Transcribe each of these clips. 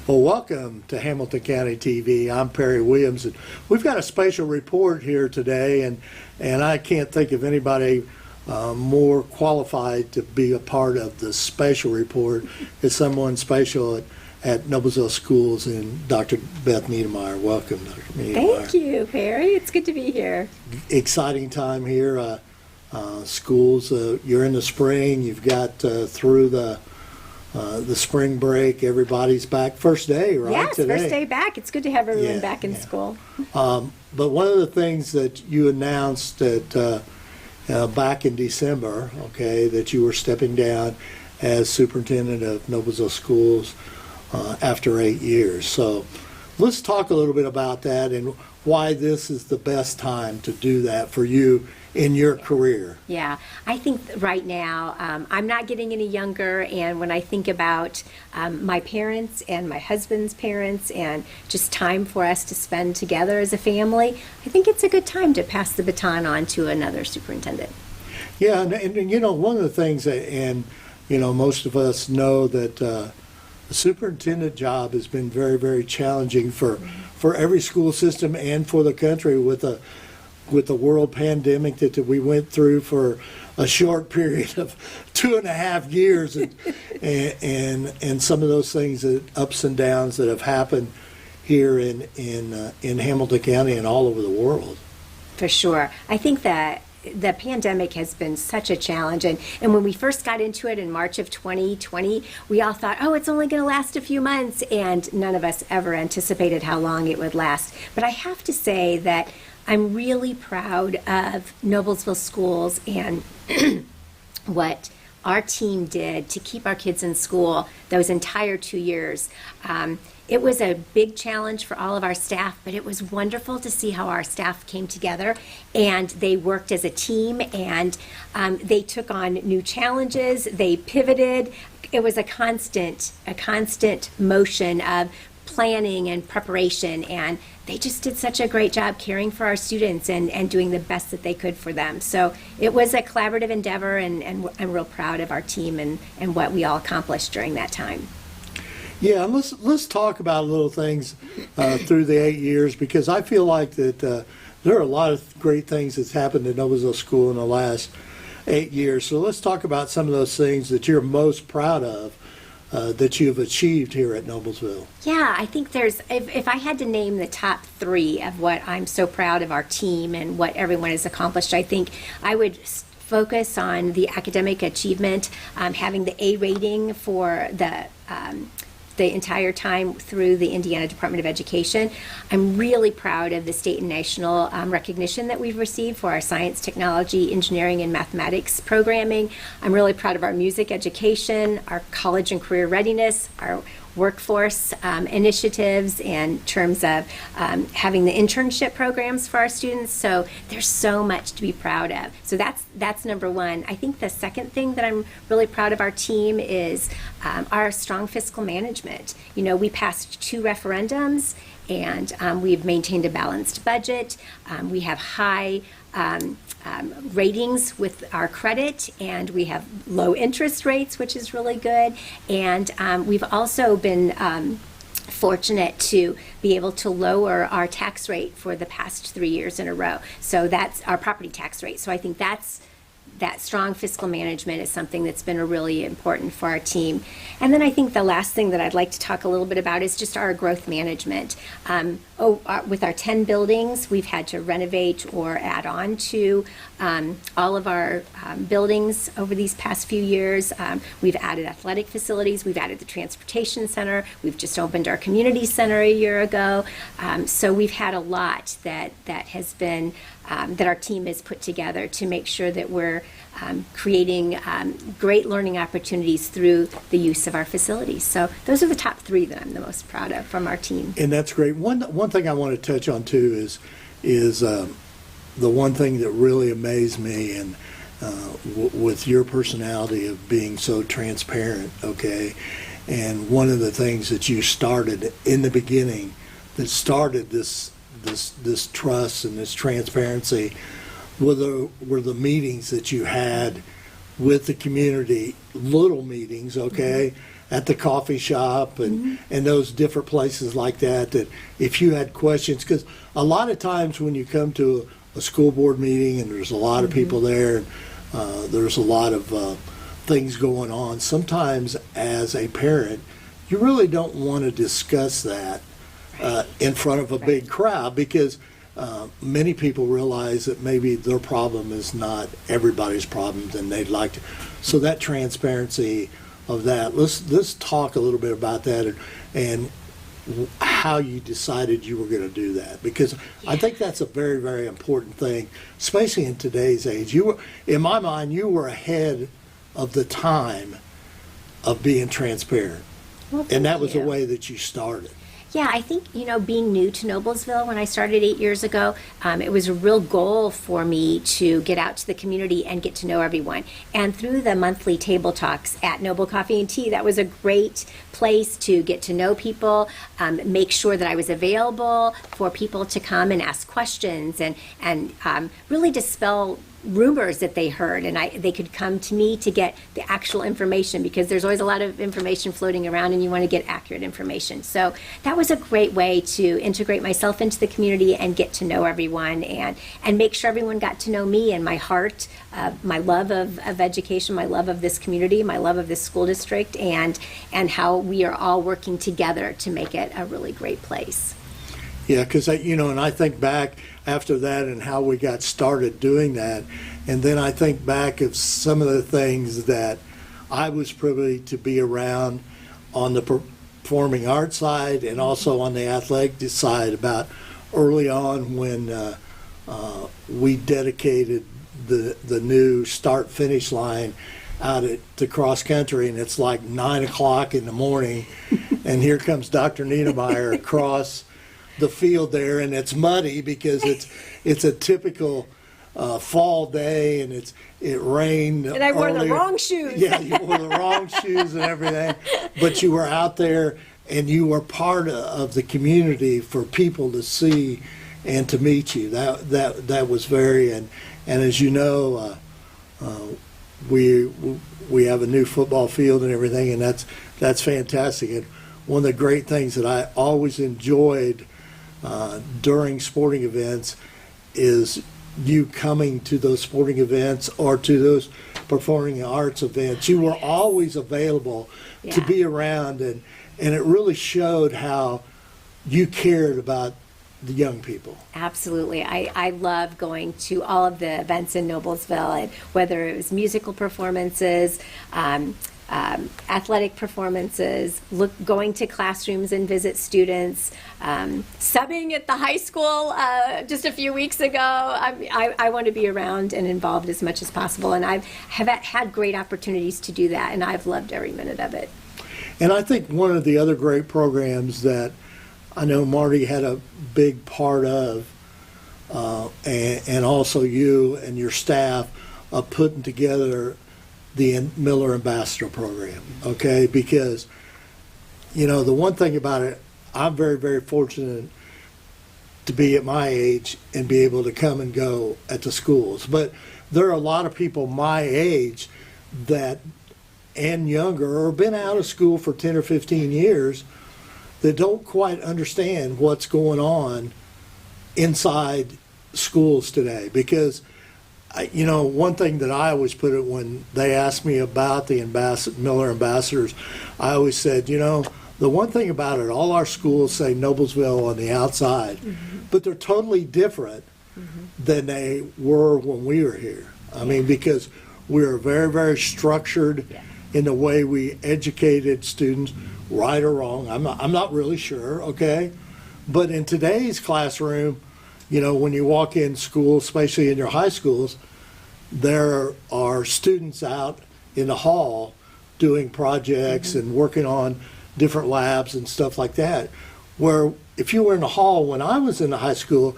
Well, welcome to Hamilton County TV. I'm Perry Williams, and we've got a special report here today, and I can't think of anybody more qualified to be a part of the special report as someone special at Noblesville Schools, and Dr. Beth Niedermeyer. Welcome, Dr. Niedermeyer. Thank you, Perry. It's good to be here. Exciting time here. Schools, you're in the spring. You've got through the spring break. Everybody's back. First day, right? Yes, today. First day back. It's good to have everyone back in school. But one of the things that you announced that back in December, okay, that you were stepping down as superintendent of Noblesville Schools after 8 years. So let's talk a little bit about that and why this is the best time to do that for you in your career. Yeah, I think right now I'm not getting any younger, and when I think about my parents and my husband's parents and just time for us to spend together as a family, I think it's a good time to pass the baton on to another superintendent. Yeah, and you know, one of the things that, and you know, most of us know that the superintendent job has been very, very challenging for every school system and for the country with the world pandemic that we went through for a short period of 2.5 years, and some of those things, ups and downs that have happened here in Hamilton County and all over the world. For sure. I think that the pandemic has been such a challenge, and when we first got into it in March of 2020, we all thought, oh, it's only going to last a few months, and none of us ever anticipated how long it would last. But I have to say that I'm really proud of Noblesville Schools and what our team did to keep our kids in school those entire 2 years. It was a big challenge for all of our staff, but it was wonderful to see how our staff came together and they worked as a team, and they took on new challenges, they pivoted. It was a constant motion of planning and preparation, and they just did such a great job caring for our students and doing the best that they could for them. So it was a collaborative endeavor, and I'm real proud of our team and what we all accomplished during that time. Yeah, and let's talk about little things through the 8 years, because I feel like that there are a lot of great things that's happened at Noblesville School in the last 8 years. So let's talk about some of those things that you're most proud of that you've achieved here at Noblesville. Yeah, I think if I had to name the top 3 of what I'm so proud of our team and what everyone has accomplished, I think I would focus on the academic achievement, having the A rating for the entire time through the Indiana Department of Education. I'm really proud of the state and national recognition that we've received for our science, technology, engineering, and mathematics programming. I'm really proud of our music education, our college and career readiness, our workforce initiatives in terms of having the internship programs for our students. So there's so much to be proud of. So that's number one. I think the second thing that I'm really proud of our team is our strong fiscal management. You know, we passed 2 referendums, and we've maintained a balanced budget. We have high ratings with our credit, and we have low interest rates, which is really good. And we've also been fortunate to be able to lower our tax rate for the past 3 years in a row. So that's our property tax rate. So I think that strong fiscal management is something that's been really important for our team. And then I think the last thing that I'd like to talk a little bit about is just our growth management. With our 10 buildings, we've had to renovate or add on to all of our buildings over these past few years. We've added athletic facilities, we've added the transportation center, we've just opened our community center a year ago. So we've had a lot that has been that our team has put together to make sure that we're creating great learning opportunities through the use of our facilities. So those are the top 3 that I'm the most proud of from our team. And that's great. One thing I want to touch on too is the one thing that really amazed me, and with your personality of being so transparent, okay, and one of the things that you started in the beginning that started this trust and this transparency were the meetings that you had with the community, little meetings, okay, at the coffee shop and those different places like that, that if you had questions, because a lot of times when you come to a school board meeting and there's a lot of people there, and there's a lot of things going on, sometimes as a parent, you really don't want to discuss that in front of a big crowd, because many people realize that maybe their problem is not everybody's problem, and they'd like to. So that transparency of that, let's talk a little bit about that and how you decided you were going to do that, because I think that's a very, very important thing, especially in today's age. You were, in my mind, you were ahead of the time of being transparent, Well, and that thank was you. the way that you started. Yeah, I think, being new to Noblesville when I started 8 years ago, it was a real goal for me to get out to the community and get to know everyone. And through the monthly table talks at Noble Coffee and Tea, that was a great place to get to know people, make sure that I was available for people to come and ask questions and really dispel rumors that they heard, and they could come to me to get the actual information, because there's always a lot of information floating around and you want to get accurate information. So that was a great way to integrate myself into the community and get to know everyone and make sure everyone got to know me and my heart, my love of education, my love of this community, my love of this school district, and how we are all working together to make it a really great place. Yeah, because and I think back after that and how we got started doing that, and then I think back of some of the things that I was privileged to be around on the performing arts side and also on the athletic side, about early on when we dedicated the new start-finish line out at the cross country, and it's like 9 o'clock in the morning, and here comes Dr. Niedermeyer across the field there, and it's muddy because it's a typical fall day, and it rained. And I wore the earlier. wrong shoes. Yeah, you wore the wrong shoes and everything, but you were out there and you were part of the community for people to see and to meet you. That was very, and as you know, we have a new football field and everything, and that's fantastic. And one of the great things that I always enjoyed during sporting events is you coming to those sporting events or to those performing arts events. You were always available to be around, and it really showed how you cared about the young people. Absolutely. I love going to all of the events in Noblesville, and whether it was musical performances, athletic performances, going to classrooms and visit students, subbing at the high school just a few weeks ago. I want to be around and involved as much as possible, and I have had great opportunities to do that, and I've loved every minute of it. And I think one of the other great programs that I know Marty had a big part of, and also you and your staff, of putting together the Miller Ambassador Program, okay? Because, the one thing about it, I'm very, very fortunate to be at my age and be able to come and go at the schools. But there are a lot of people my age and younger, or been out of school for 10 or 15 years, that don't quite understand what's going on inside schools today. Because one thing that I always put it when they asked me about the Miller Ambassadors, I always said, the one thing about it, all our schools say Noblesville on the outside, but they're totally different than they were when we were here. I mean, because we are very, very structured in the way we educated students, right or wrong. I'm not really sure, okay? But in today's classroom, when you walk in school, especially in your high schools, there are students out in the hall doing projects and working on different labs and stuff like that. Where if you were in the hall when I was in the high school,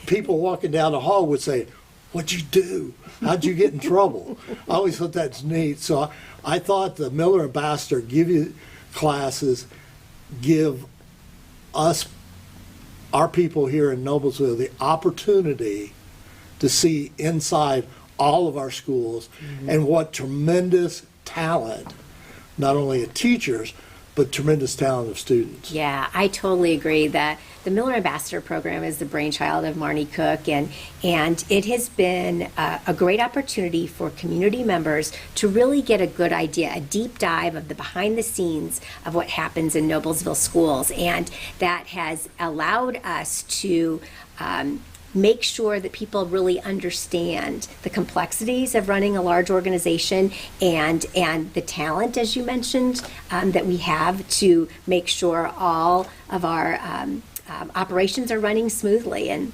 people walking down the hall would say, "What'd you do? How'd you get in trouble?" I always thought that's neat. So I thought the Miller Ambassador classes give us, our people here in Noblesville, the opportunity to see inside all of our schools and what tremendous talent not only of teachers, but tremendous talent of students. Yeah, I totally agree that the Miller Ambassador Program is the brainchild of Marnie Cook, and it has been a great opportunity for community members to really get a good idea, a deep dive of the behind the scenes of what happens in Noblesville schools, and that has allowed us to make sure that people really understand the complexities of running a large organization and the talent, as you mentioned, that we have to make sure all of our operations are running smoothly. And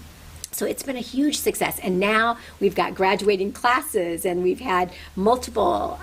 so it's been a huge success. And now we've got graduating classes, and we've had multiple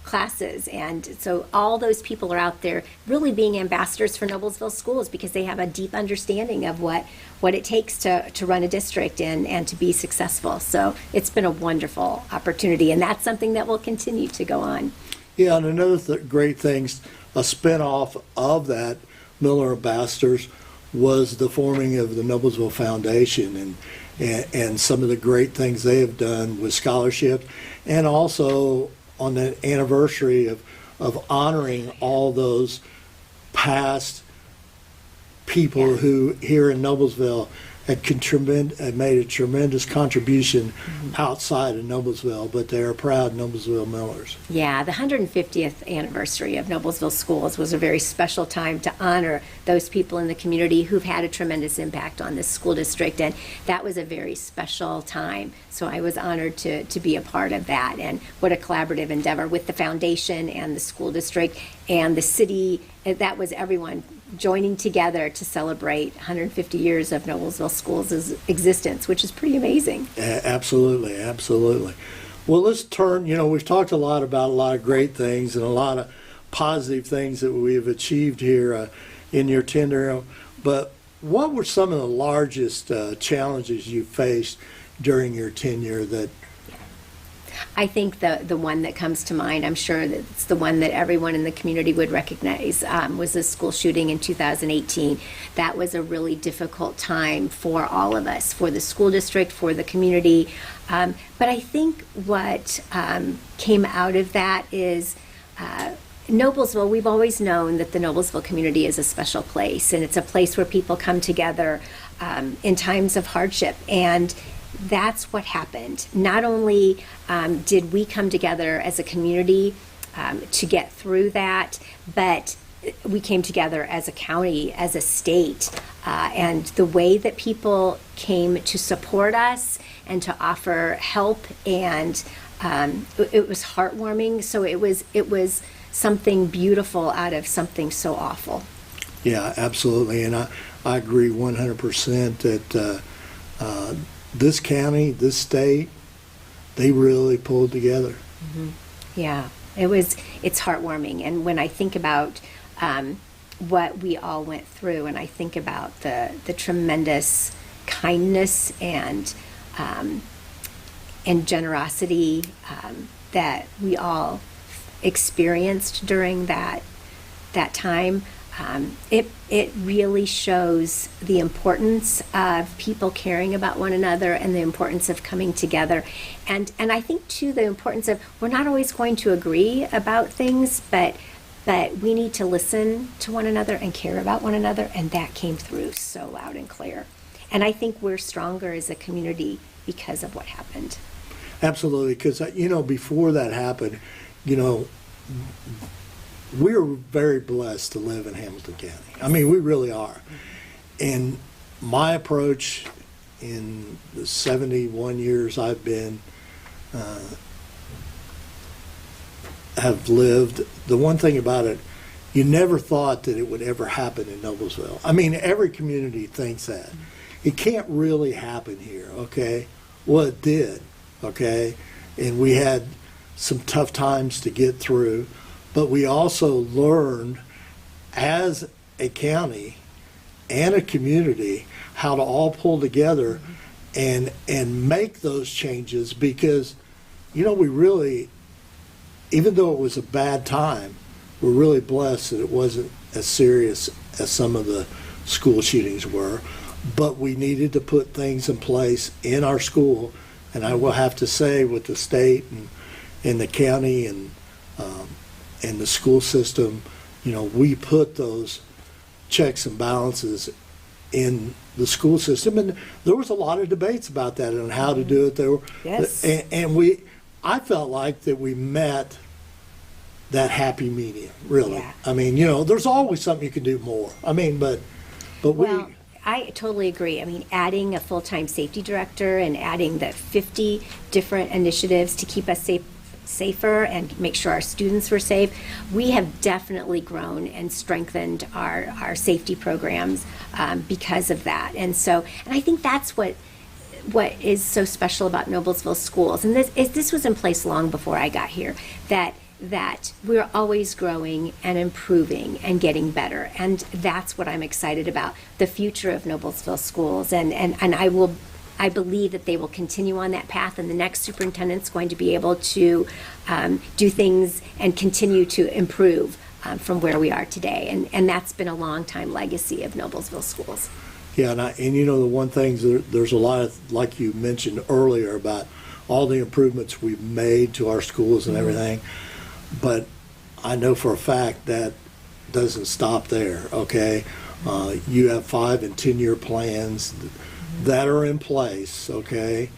classes, and so all those people are out there really being ambassadors for Noblesville schools because they have a deep understanding of what it takes to run a district and to be successful. So it's been a wonderful opportunity, and that's something that will continue to go on. Yeah, and another great thing, a spinoff of that Miller Ambassadors was the forming of the Noblesville Foundation, and some of the great things they have done with scholarships, and also on the anniversary of honoring all those past people who here in Noblesville had made a tremendous contribution outside of Noblesville, but they are proud Noblesville Millers. Yeah, the 150th anniversary of Noblesville Schools was a very special time to honor those people in the community who've had a tremendous impact on this school district, and that was a very special time. So I was honored to be a part of that, and what a collaborative endeavor with the foundation and the school district and the city. That was everyone joining together to celebrate 150 years of Noblesville Schools' existence, which is pretty amazing. Absolutely, absolutely. Well, let's turn, we've talked a lot about a lot of great things and a lot of positive things that we've achieved here in your tenure, but what were some of the largest challenges you faced during your tenure that I think the one that comes to mind, I'm sure that it's the one that everyone in the community would recognize, was the school shooting in 2018. That was a really difficult time for all of us, for the school district, for the community. But I think what came out of that is Noblesville. We've always known that the Noblesville community is a special place, and it's a place where people come together in times of hardship, and that's what happened. Not only did we come together as a community to get through that, but we came together as a county, as a state, and the way that people came to support us and to offer help, and it was heartwarming. So it was something beautiful out of something so awful. Yeah, absolutely, and I agree 100% that this county, this state, they really pulled together. Mm-hmm. Yeah, it's heartwarming. And when I think about what we all went through, and I think about the tremendous kindness and generosity that we all experienced during that time, it really shows the importance of people caring about one another and the importance of coming together. And I think, too, the importance of we're not always going to agree about things, but we need to listen to one another and care about one another, and that came through so loud and clear. And I think we're stronger as a community because of what happened. Absolutely, because, before that happened, we are very blessed to live in Hamilton County. I mean, we really are. And my approach in the 71 years I've been, have lived, the one thing about it, you never thought that it would ever happen in Noblesville. I mean, every community thinks that. It can't really happen here, okay? Well, it did, okay? And we had some tough times to get through. But we also learned as a county and a community how to all pull together and make those changes because, we really, even though it was a bad time, we're really blessed that it wasn't as serious as some of the school shootings were. But we needed to put things in place in our school, and I will have to say with the state and the county and and the school system, we put those checks and balances in the school system, and there was a lot of debates about that and how to do it. There were, Yes. and I felt like that we met that happy medium, really. Yeah. I mean, there's always something you can do more. I mean, but Well, I totally agree. I mean, adding a full-time safety director and adding the 50 different initiatives to keep us safer and make sure our students were safe, we have definitely grown and strengthened our safety programs because of that. And I think that's what is so special about Noblesville schools. And this was in place long before I got here, that we're always growing and improving and getting better. And that's what I'm excited about, the future of Noblesville schools. And I believe that they will continue on that path, and the next superintendent's going to be able to do things and continue to improve from where we are today. And that's been a long time legacy of Noblesville schools. Yeah, and the one thing, there's a lot of, like you mentioned earlier, about all the improvements we've made to our schools and everything. But I know for a fact that doesn't stop there, okay? You have 5 and 10-year plans that are in place, okay,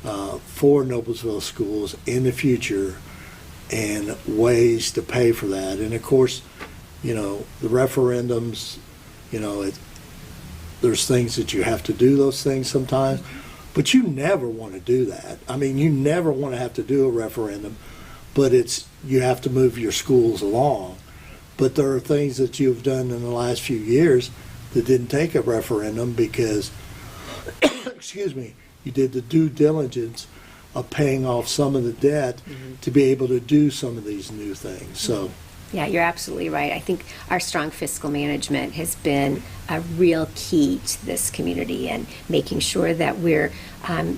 for Noblesville schools in the future, and ways to pay for that. And of course, the referendums, there's things that you have to do those things sometimes, but you never want to do that. I mean, you never want to have to do a referendum, but you have to move your schools along. But there are things that you've done in the last few years that didn't take a referendum because, excuse me, you did the due diligence of paying off some of the debt to be able to do some of these new things. So, yeah, you're absolutely right. I think our strong fiscal management has been a real key to this community, and making sure that we're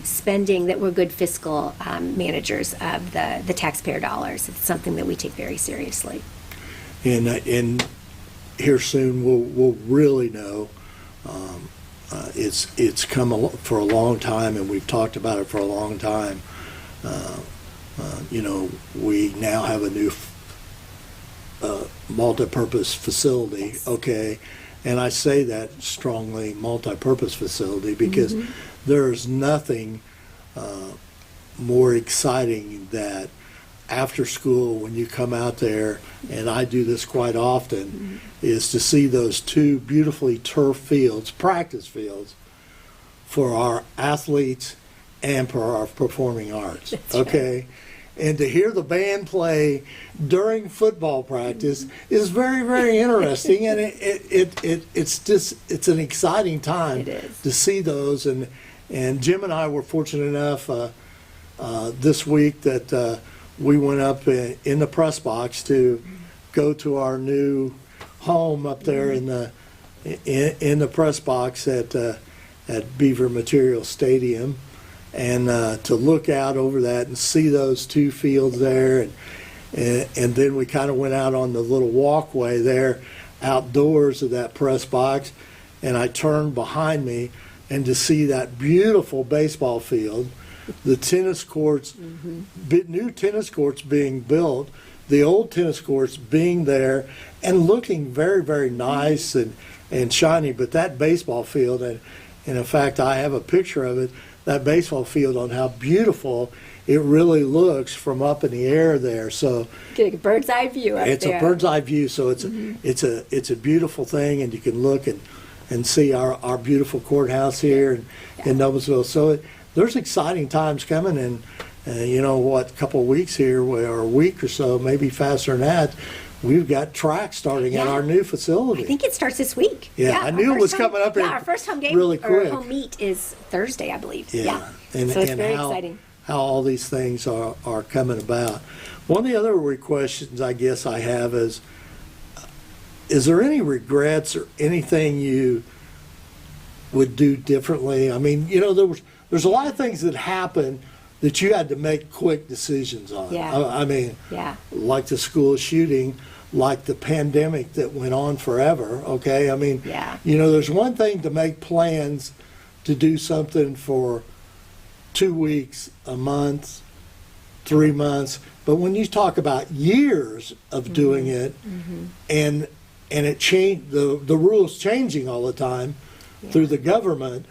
spending, that we're good fiscal managers of the taxpayer dollars. It's something that we take very seriously. and here soon we'll really know. It's come for a long time, and we've talked about it for a long time. We now have a new multi-purpose facility, Yes. okay? And I say that strongly, multi-purpose facility, because there's nothing more exciting that after school, when you come out there, and I do this quite often, is to see those 2 beautifully turf fields, practice fields, for our athletes and for our performing arts, okay? And to hear the band play during football practice is very, very interesting, and it's an exciting time It is. to see those. And Jim and I were fortunate enough this week that we went up in the press box to go to our new home up there in the press box at Beaver Material Stadium, and to look out over that and see those 2 fields there, and then we kind of went out on the little walkway there outdoors of that press box, and I turned behind me, and to see that beautiful baseball field, the tennis courts, new tennis courts being built, the old tennis courts being there and looking very, very nice and shiny. But that baseball field, and in fact I have a picture of it, that baseball field, on how beautiful it really looks from up in the air there. So Get a bird's eye view up there. it's a bird's eye view, so it's a beautiful thing, and you can look and see our beautiful courthouse here in Noblesville. So there's exciting times coming, and a couple of weeks here, or a week or so, maybe faster than that, we've got track starting at our new facility. I think it starts this week. Yeah, I our knew it was first home- coming up Yeah, our first home game, really or quick. home meet is Thursday, I believe. Yeah. And, so it's and very how, exciting. how all these things are coming about. One of the other questions I guess I have is there any regrets or anything you would do differently? I mean, there's a lot of things that happen that you had to make quick decisions on. Yeah. I mean, Yeah. like the school shooting, like the pandemic that went on forever, okay? I mean, Yeah. there's one thing to make plans to do something for 2 weeks, a month, 3 months. But when you talk about years of doing it, and it changed, the rules changing all the time through the government,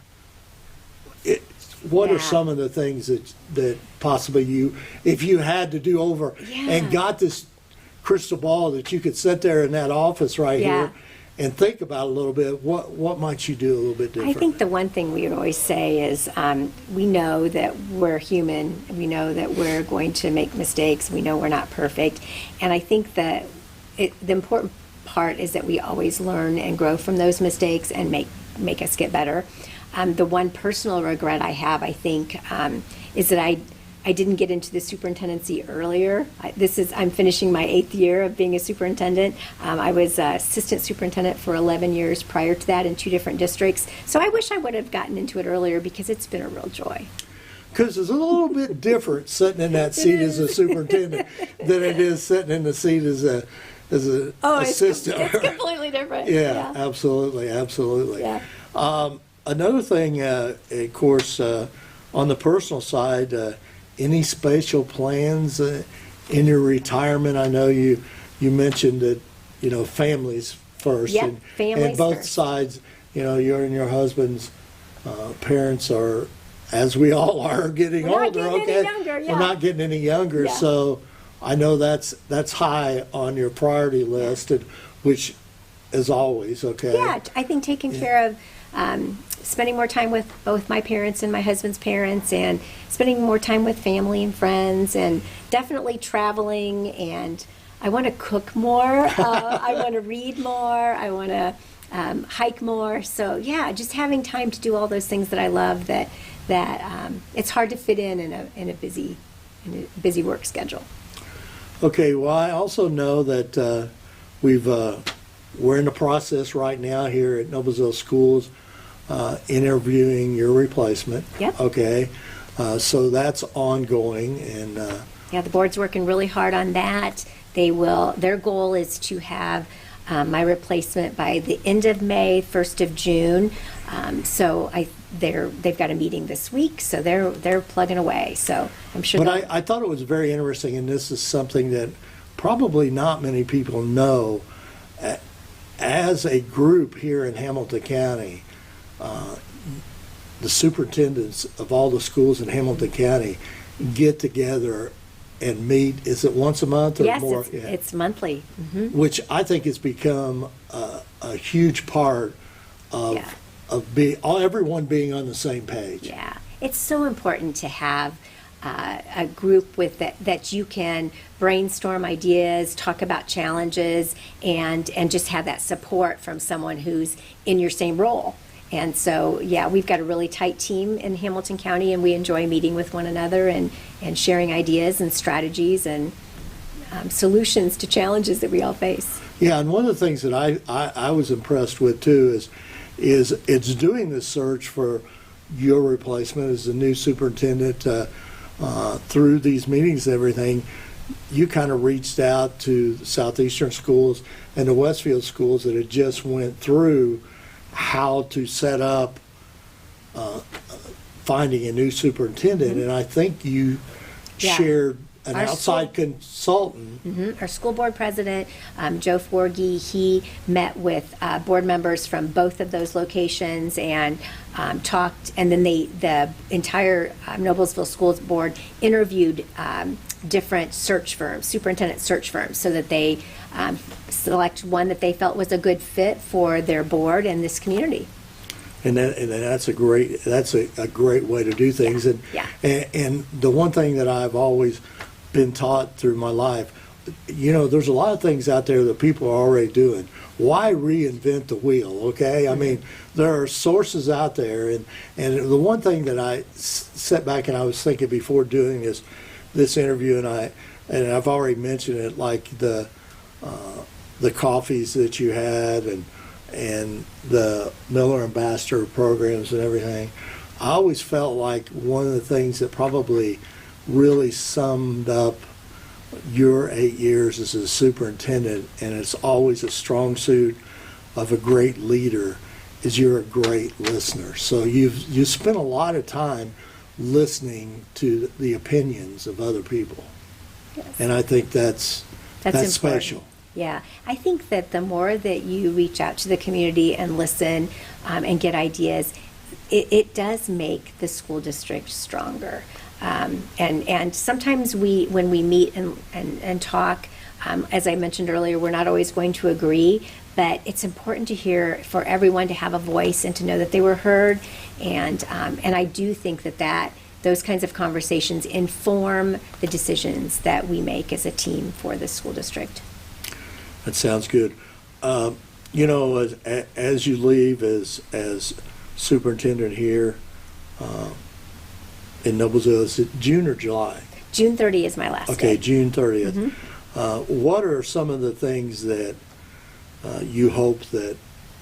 what are some of the things that possibly if you had to do over and got this crystal ball that you could sit there in that office right here and think about a little bit, what might you do a little bit different? I think the one thing we would always say is we know that we're human. We know that we're going to make mistakes. We know we're not perfect. And I think that the important part is that we always learn and grow from those mistakes and make us get better. The one personal regret I have, I think, is that I didn't get into the superintendency earlier. I'm finishing my 8th year of being a superintendent. I was assistant superintendent for 11 years prior to that in 2 different districts. So I wish I would have gotten into it earlier because it's been a real joy. Because it's a little bit different sitting in that seat as a superintendent than it is sitting in the seat as a assistant. It's completely different. Yeah, absolutely. Yeah. Another thing, of course, on the personal side, any special plans in your retirement? I know you mentioned that, families first. Yep, and, families and both first. sides, your and your husband's parents are, as we all are, getting We're older. not getting any younger, We're not getting any younger, Yeah. so I know that's high on your priority list, which is always okay. Yeah, I think taking care of spending more time with both my parents and my husband's parents, and spending more time with family and friends, and definitely traveling. And I want to cook more. I want to read more. I want to hike more. So yeah, just having time to do all those things that I love. That it's hard to fit in a busy work schedule. Okay, well, I also know that we're in the process right now here at Noblesville Schools interviewing your replacement. Yep. Okay, so that's ongoing, and the board's working really hard on that. Their goal is to have my replacement by the end of May, 1st of June. So they've got a meeting this week, so they're plugging away. So I'm sure. But I thought it was very interesting, and this is something that probably not many people know. As a group here in Hamilton County, the superintendents of all the schools in Hamilton County get together and meet. Is it once a month or more? Yes, it's monthly. Mm-hmm. Which I think has become a huge part of everyone being on the same page. Yeah, it's so important to have a group that you can brainstorm ideas, talk about challenges, and just have that support from someone who's in your same role. And so, we've got a really tight team in Hamilton County, and we enjoy meeting with one another and sharing ideas and strategies and solutions to challenges that we all face. Yeah, and one of the things that I was impressed with too is it's doing this search for your replacement as the new superintendent. Through these meetings and everything, you kind of reached out to the Southeastern schools and the Westfield schools that had just went through how to set up finding a new superintendent, and I think you shared an outside consultant. Mm-hmm. Our school board president, Joe Forgy, he met with board members from both of those locations and talked, and then the entire Noblesville Schools Board interviewed different search firms, superintendent search firms, so that they select one that they felt was a good fit for their board and this community. And that's a great way to do things. And the one thing that I've always been taught through my life, there's a lot of things out there that people are already doing. Why reinvent the wheel? Okay, I mean, there are sources out there, and the one thing that I sat back and I was thinking before doing this interview, and I've already mentioned it, like the coffees that you had and the Miller Ambassador programs and everything. I always felt like one of the things that probably really summed up your 8 years as a superintendent, and it's always a strong suit of a great leader, is you're a great listener. So you spent a lot of time listening to the opinions of other people. Yes. And I think that's important. special. Yeah, I think that the more that you reach out to the community and listen and get ideas, it does make the school district stronger. And sometimes when we meet and talk, as I mentioned earlier, we're not always going to agree, but it's important to hear, for everyone to have a voice and to know that they were heard. And I do think that those kinds of conversations inform the decisions that we make as a team for the school district. That sounds good. As you leave as superintendent here in Noblesville, is it June or July? June 30 is my last day. Okay, June 30th. What are some of the things that you hope that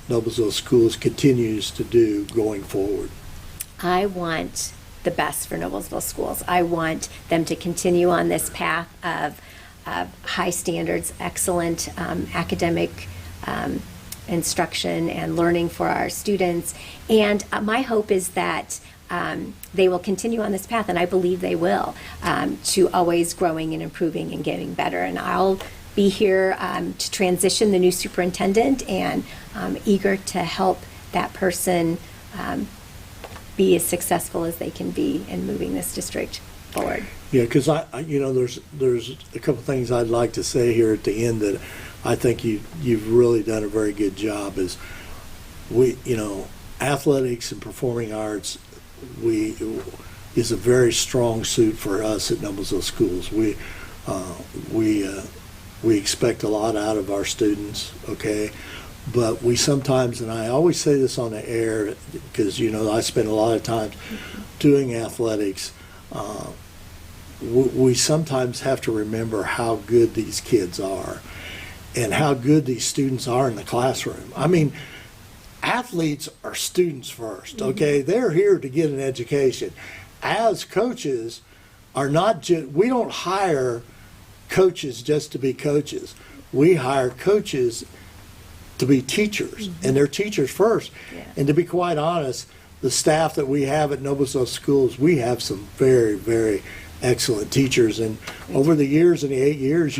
Noblesville Schools continues to do going forward? I want the best for Noblesville Schools. I want them to continue on this path of high standards, excellent academic instruction and learning for our students. And my hope is that they will continue on this path, and I believe they will, to always growing and improving and getting better. And I'll be here to transition the new superintendent, and eager to help that person be as successful as they can be in moving this district forward. Yeah, because there's a couple things I'd like to say here at the end that I think you've really done a very good job. Is athletics and performing arts is a very strong suit for us at Noblesville Schools. We expect a lot out of our students, okay? But we sometimes, and I always say this on the air because I spend a lot of time doing athletics. We sometimes have to remember how good these kids are and how good these students are in the classroom. I mean, athletes are students first, okay? They're here to get an education. As coaches, we don't hire coaches just to be coaches. We hire coaches to be teachers, and they're teachers first. Yeah. And to be quite honest, the staff that we have at Noblesville Schools, we have some very, very excellent teachers. And over the years, in the 8 years,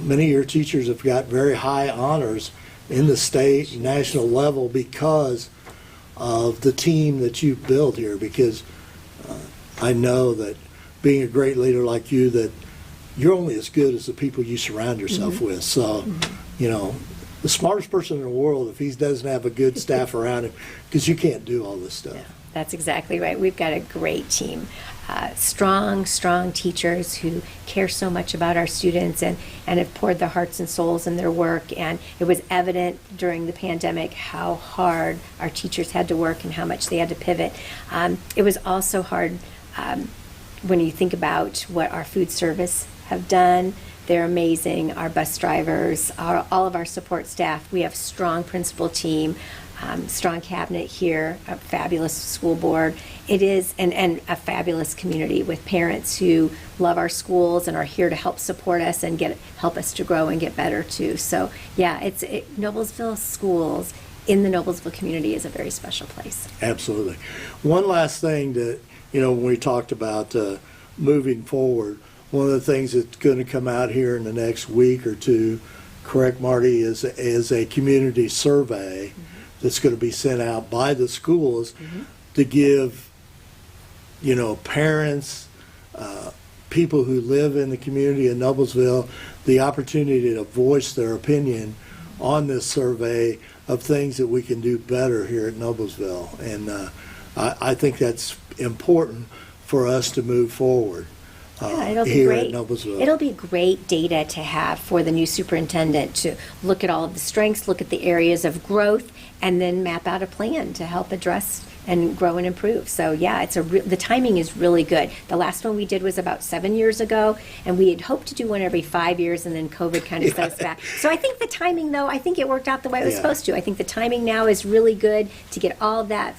many of your teachers have got very high honors in the state and national level because of the team that you've built here. Because I know that being a great leader like you, that you're only as good as the people you surround yourself with. So, the smartest person in the world, if he doesn't have a good staff around him, because you can't do all this stuff. Yeah, that's exactly right. We've got a great team. Strong teachers who care so much about our students and have poured their hearts and souls in their work. And it was evident during the pandemic how hard our teachers had to work and how much they had to pivot. It was also hard when you think about what our food service have done. They're amazing. Our bus drivers, all of our support staff. We have a strong principal team, strong cabinet here, a fabulous school board. It is, and a fabulous community with parents who love our schools and are here to help support us and help us to grow and get better too. So yeah, Noblesville Schools in the Noblesville community is a very special place. Absolutely. One last thing that, when we talked about moving forward, one of the things that's going to come out here in the next week or two, correct, Marty, is a community survey that's going to be sent out by the schools to give, parents, people who live in the community of Noblesville, the opportunity to voice their opinion on this survey of things that we can do better here at Noblesville. And I think that's important for us to move forward. It'll be here great. At Noblesville. It'll be great data to have for the new superintendent to look at all of the strengths, look at the areas of growth, and then map out a plan to help address and grow and improve. So yeah, the timing is really good. The last one we did was about 7 years ago, and we had hoped to do one every 5 years, and then COVID kind of set us back. So I think the timing, though, I think it worked out the way it was supposed to. I think the timing now is really good to get all of that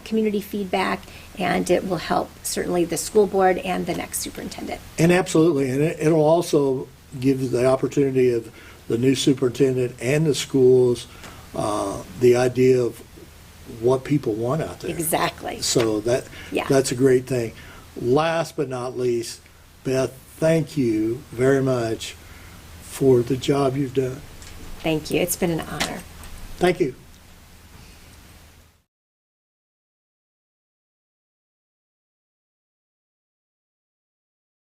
community feedback, and it will help certainly the school board and the next superintendent. And absolutely, and it'll also give the opportunity of the new superintendent and the schools the idea of what people want out there. Exactly. So Yeah. that's a great thing. Last but not least, Beth, thank you very much for the job you've done. Thank you. It's been an honor. Thank you.